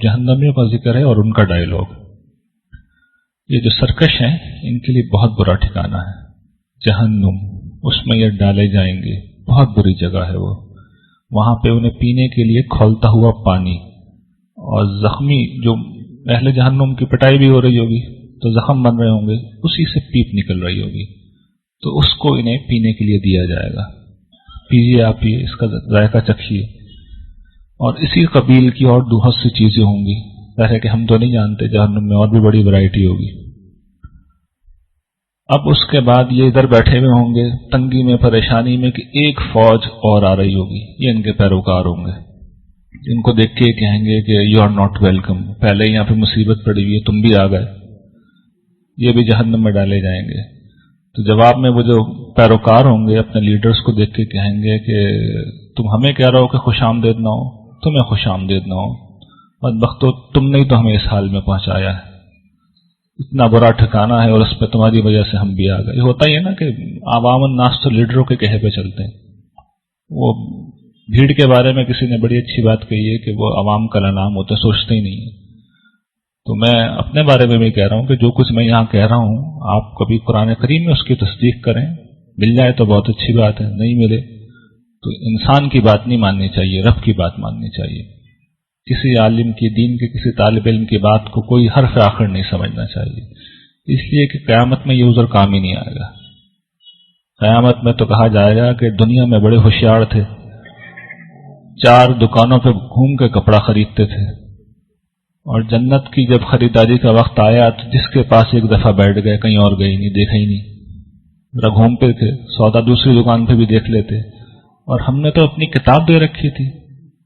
जहन्नमियों का जिक्र है और उनका डायलॉग। ये जो सरकश हैं इनके लिए बहुत बुरा ठिकाना है जहन्नुम, उसमें ये डाले जाएंगे, बहुत बुरी जगह है वो। वहां पे उन्हें पीने के लिए खौलता हुआ पानी, और जख्मी जो अहले जहन्नुम की पिटाई भी हो रही होगी तो जख्म बन रहे होंगे, उसी से पीप निकल रही होगी, तो उसको इन्हें पीने के लिए दिया जाएगा। पीजिए आप, ये इसका जायका चखिए। और इसी कबील की और बहुत सी चीजें होंगी, जैसे कि हम तो नहीं जानते, जहन्नुम में और भी बड़ी वैरायटी होगी। अब उसके बाद ये इधर बैठे हुए होंगे तंगी में, परेशानी में, कि एक फौज और आ रही होगी, ये इनके पैरोकार होंगे। इनको देख के कहेंगे कि यू आर नॉट वेलकम, पहले यहाँ पे मुसीबत पड़ी हुई है, तुम भी आ गए। ये भी जहन्नम में डाले जाएंगे। तो जवाब में वो जो पैरोकार होंगे अपने लीडर्स को देख के कहेंगे कि तुम हमें कह रहे हो कि खुश आमदेद ना हो, तुम्हें खुश आमदेद ना हो, बदबख्तो तुमने ही तो हमें इस हाल में पहुंचाया है, इतना बुरा ठिकाना है और उस पर तुम्हारी वजह से हम भी आ गए। होता ही है ना कि आवामन नास तो लीडरों के कहे पे चलते हैं। वो भीड़ के बारे में किसी ने बड़ी अच्छी बात कही है कि वो अवाम का नाम होते, सोचते ही नहीं है। तो मैं अपने बारे में भी कह रहा हूं कि जो कुछ मैं यहां कह रहा हूं, आप कभी कुरान करीम में उसकी तस्दीक करें, मिल जाए तो बहुत अच्छी बात है, नहीं मिले तो इंसान की बात नहीं माननी चाहिए, रब की बात माननी चाहिए। किसी आलिम की, दीन के किसी तालिब इल्म की बात को कोई हर्फ आखिर नहीं समझना चाहिए, इसलिए कि क़यामत में ये उज़र काम ही नहीं आएगा। क़यामत में तो कहा जाएगा कि दुनिया में बड़े होशियार थे, 4 दुकानों पे घूम के कपड़ा खरीदते थे, और जन्नत की जब खरीदारी का वक्त आया तो जिसके पास एक दफा बैठ गए, कहीं और गए नहीं, देखा ही नहीं, जरा घूमते थे, सौदा दूसरी दुकान पे भी देख लेते। और हमने तो अपनी किताब दे रखी थी,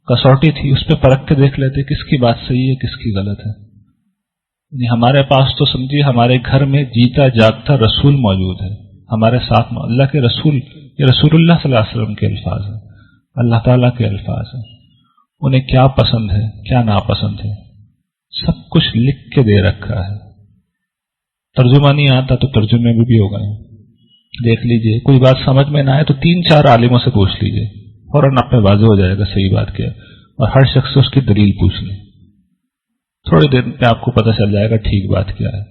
कसौटी थी, उस पर परख के देख लेते किसकी बात सही है किसकी गलत है। हमारे पास तो समझिए हमारे घर में जीता जागता रसूल मौजूद है, हमारे साथ में अल्लाह के रसूल, ये रसूलुल्लाह सल्लल्लाहु अलैहि वसल्लम के अल्फाज हैं, अल्लाह ताला के अल्फाज हैं। उन्हें क्या पसंद है क्या नापसंद है सब कुछ लिख के दे रखा है। तर्जुमा नहीं आता तो तर्जुमे में भी होगा, देख लीजिए। कोई बात समझ में ना आए तो 3-4 आलिमों से पूछ लीजिए, फौरन आप पे वाज़ेह हो जाएगा सही बात क्या है, और हर शख्स से उसकी दलील पूछ लें, थोड़ी देर में आपको पता चल जाएगा ठीक बात क्या है।